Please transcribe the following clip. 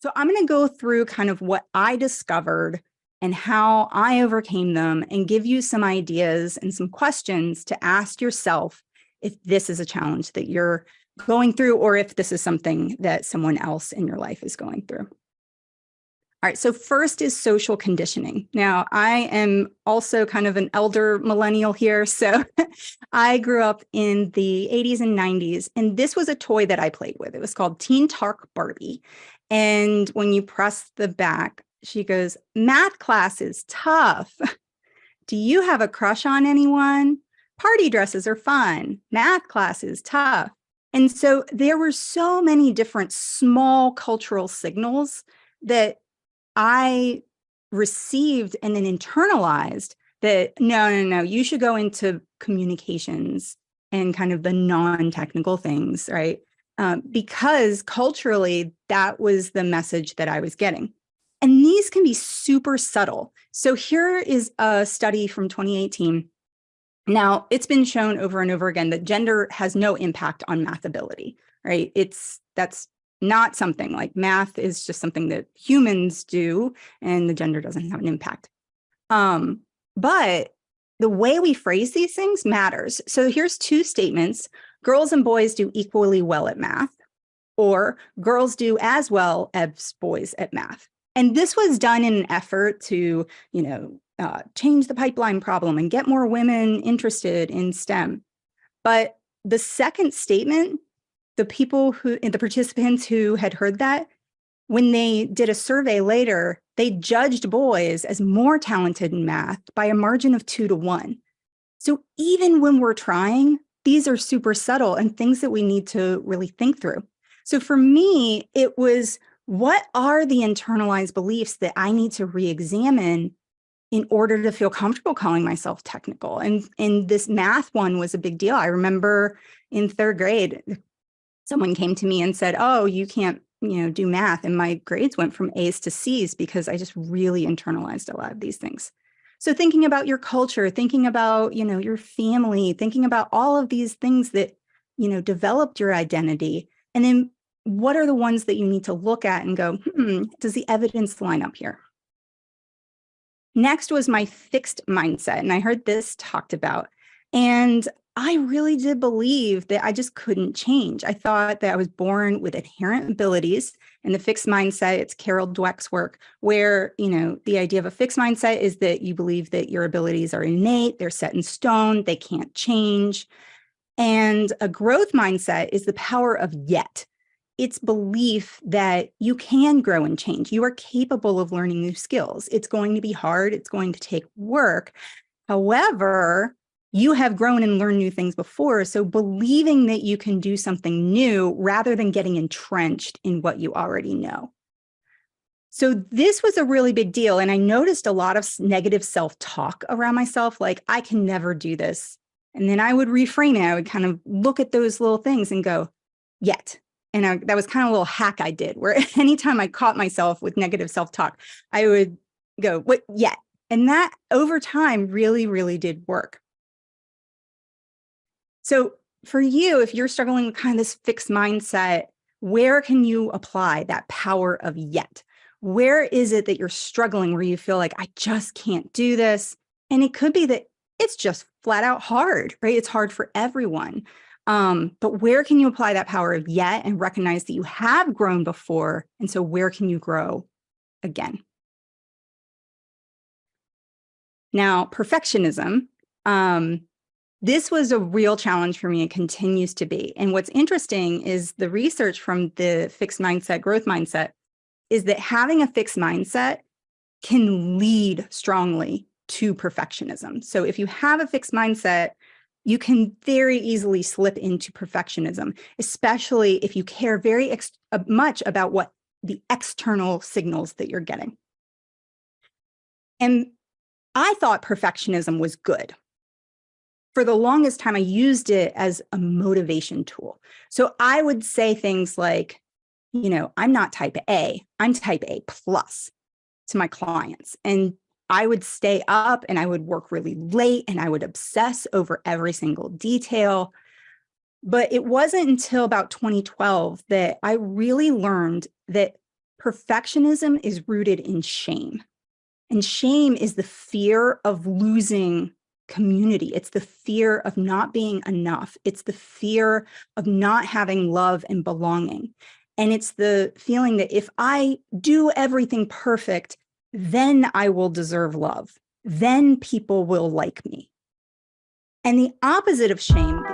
So I'm going to go through kind of what I discovered and how I overcame them and give you some ideas and some questions to ask yourself if this is a challenge that you're going through or if this is something that someone else in your life is going through. All right, so first is social conditioning. Now, I am also kind of an elder millennial here, so I grew up in the 80s and 90s, and this was a toy that I played with. It was called Teen Talk Barbie, and when you press the back, she goes, "Math class is tough. Do you have a crush on anyone? Party dresses are fun. Math class is tough." And so there were so many different small cultural signals that I received and then internalized that no, you should go into communications and kind of the non-technical things, right? Because culturally, that was the message that I was getting. And these can be super subtle. So here is a study from 2018. Now, it's been shown over and over again that gender has no impact on math ability, right? That's not something like math is just something that humans do, and the gender doesn't have an impact. But the way we phrase these things matters. So here's two statements. Girls and boys do equally well at math, or girls do as well as boys at math. And this was done in an effort to, change the pipeline problem and get more women interested in STEM. But the second statement, the participants who had heard that, when they did a survey later, they judged boys as more talented in math by a margin of 2-1. So even when we're trying, these are super subtle and things that we need to really think through. So for me, it was, what are the internalized beliefs that I need to re-examine in order to feel comfortable calling myself technical? And this math one was a big deal. I remember in third grade, someone came to me and said, "Oh, you can't, do math." And my grades went from A's to C's because I just really internalized a lot of these things. So thinking about your culture, thinking about, your family, thinking about all of these things that, developed your identity. And then what are the ones that you need to look at and go, does the evidence line up here? Next was my fixed mindset. And I heard this talked about. And I really did believe that I just couldn't change. I thought that I was born with inherent abilities, and the fixed mindset, it's Carol Dweck's work, where, the idea of a fixed mindset is that you believe that your abilities are innate, they're set in stone, they can't change. And a growth mindset is the power of yet. It's belief that you can grow and change. You are capable of learning new skills. It's going to be hard. It's going to take work. However, you have grown and learned new things before. So believing that you can do something new rather than getting entrenched in what you already know. So this was a really big deal. And I noticed a lot of negative self-talk around myself, like, I can never do this. And then I would reframe it. I would kind of look at those little things and go, yet. And that was kind of a little hack I did, where anytime I caught myself with negative self-talk, I would go, what, yet? And that over time really, really did work. So for you, if you're struggling with kind of this fixed mindset, where can you apply that power of yet? Where is it that you're struggling, where you feel like, I just can't do this? And it could be that it's just flat out hard, right? It's hard for everyone. But where can you apply that power of yet and recognize that you have grown before? And so where can you grow again? Now, perfectionism. This was a real challenge for me and continues to be. And what's interesting is the research from the fixed mindset, growth mindset, is that having a fixed mindset can lead strongly to perfectionism. So if you have a fixed mindset, you can very easily slip into perfectionism, especially if you care very much about what the external signals that you're getting. And I thought perfectionism was good. For the longest time, I used it as a motivation tool. So I would say things like, I'm not type A, I'm type A plus to my clients. And I would stay up and I would work really late and I would obsess over every single detail. But it wasn't until about 2012 that I really learned that Perfectionism is rooted in shame. And shame is the fear of losing community. It's the fear of not being enough. It's the fear of not having love and belonging. And it's the feeling that if I do everything perfect, then I will deserve love. Then people will like me. And the opposite of shame,